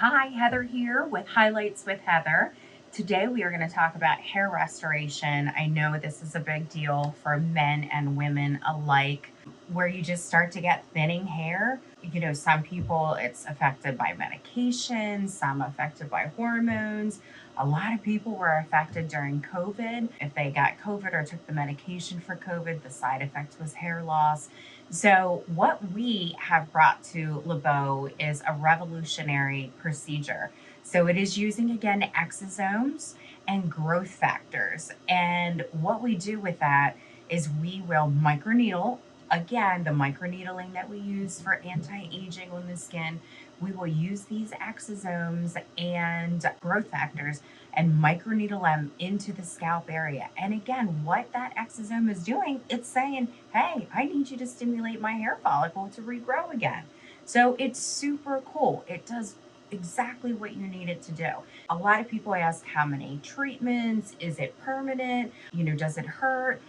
Hi, Heather here with Highlights with Heather. Today we are going to talk about hair restoration. I know this is a big deal for men and women alike, where you just start to get thinning hair. You know, some people it's affected by medication, some affected by hormones. A lot of people were affected during COVID. If they got COVID or took the medication for COVID, the side effect was hair loss. So, what we have brought to Lebo is a revolutionary procedure. So, it is using again exosomes and growth factors. And what we do with that is we will microneedle. Again, the microneedling that we use for anti aging on the skin, we will use these exosomes and growth factors and microneedle them into the scalp area. And again, what that exosome is doing, it's saying, hey, I need you to stimulate my hair follicle to regrow again. So it's super cool. It does exactly what you need it to do. A lot of people ask how many treatments, is it permanent? Does it hurt?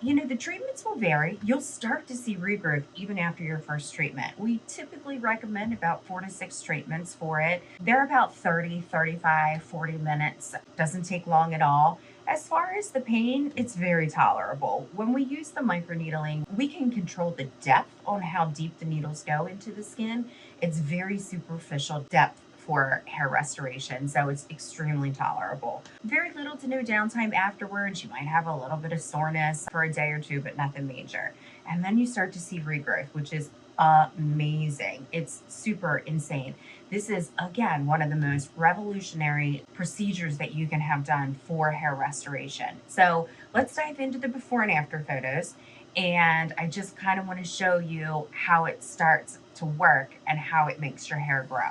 The treatments will vary. You'll start to see regrowth even after your first treatment. We typically recommend about 4 to 6 treatments for it. They're about 30, 35, 40 minutes. Doesn't take long at all. As far as the pain, it's very tolerable. When we use the microneedling, we can control the depth on how deep the needles go into the skin. It's very superficial depth for hair restoration, so it's extremely tolerable. Very little to no downtime afterwards. You might have a little bit of soreness for a day or two, but nothing major. And then you start to see regrowth, which is amazing. It's super insane. This is, again, one of the most revolutionary procedures that you can have done for hair restoration. So let's dive into the before and after photos. And I just kind of want to show you how it starts to work and how it makes your hair grow.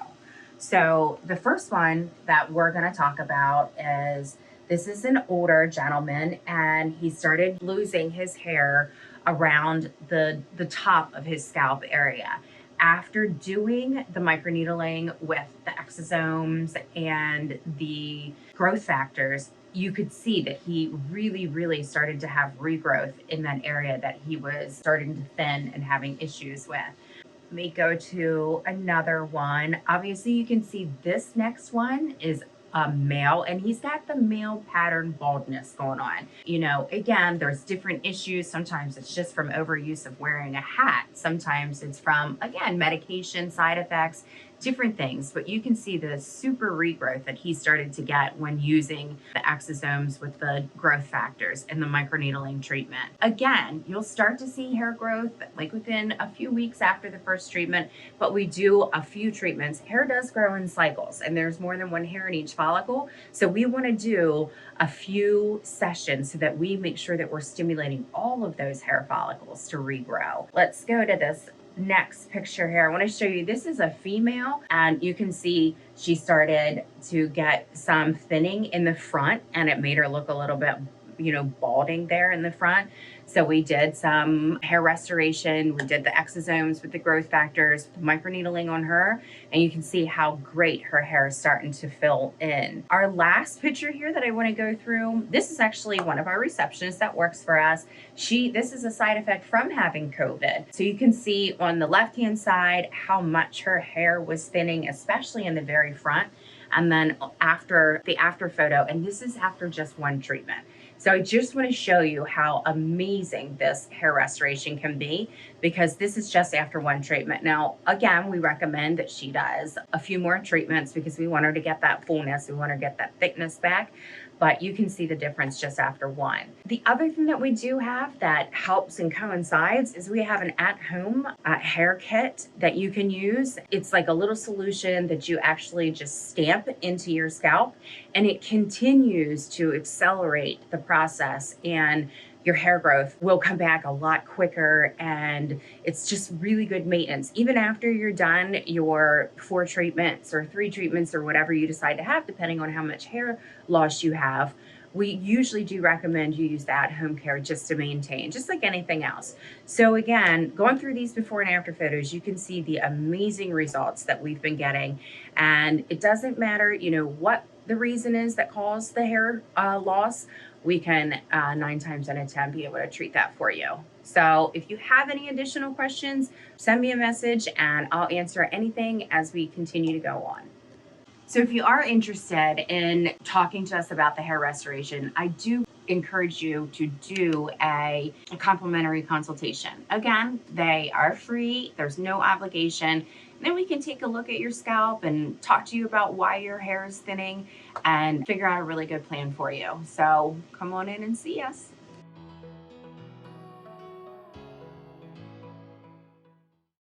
So the first one that we're going to talk about is, this is an older gentleman, and he started losing his hair around the top of his scalp area. After doing the microneedling with the exosomes and the growth factors, you could see that he really started to have regrowth in that area that he was starting to thin and having issues with. Let me go to another one. Obviously, you can see this next one is a male, and he's got the male pattern baldness going on. Again, there's different issues. Sometimes it's just from overuse of wearing a hat. Sometimes it's from, again, medication side effects, different things. But you can see the super regrowth that he started to get when using the exosomes with the growth factors and the microneedling treatment. Again, you'll start to see hair growth like within a few weeks after the first treatment, but we do a few treatments. Hair does grow in cycles, and there's more than one hair in each follicle. So we want to do a few sessions so that we make sure that we're stimulating all of those hair follicles to regrow. Let's go to this next picture here. I want to show you, this is a female, and you can see she started to get some thinning in the front, and it made her look a little bit balding there in the front. So we did some hair restoration. We did the exosomes with the growth factors, the microneedling on her, and you can see how great her hair is starting to fill in. Our last picture here that I want to go through, this is actually one of our receptionists that works for us. This is a side effect from having COVID. So you can see on the left-hand side how much her hair was thinning, especially in the very front. And then after the after photo, and this is after just one treatment. So I just want to show you how amazing this hair restoration can be, because this is just after one treatment. Now, again, we recommend that she does a few more treatments because we want her to get that fullness. We want her to get that thickness back. But you can see the difference just after one. The other thing that we do have that helps and coincides is we have an at-home hair kit that you can use. It's like a little solution that you actually just stamp into your scalp, and it continues to accelerate the process, and your hair growth will come back a lot quicker, and it's just really good maintenance. Even after you're done your 4 treatments or 3 treatments or whatever you decide to have, depending on how much hair loss you have, we usually do recommend you use that home care just to maintain, just like anything else. So again, going through these before and after photos, you can see the amazing results that we've been getting. And it doesn't matter, what the reason is that caused the hair loss. We can 9 times out of 10 be able to treat that for you. So if you have any additional questions, send me a message and I'll answer anything as we continue to go on. So if you are interested in talking to us about the hair restoration, I do encourage you to do a complimentary consultation. Again, they are free, there's no obligation. Then we can take a look at your scalp and talk to you about why your hair is thinning and figure out a really good plan for you. So come on in and see us.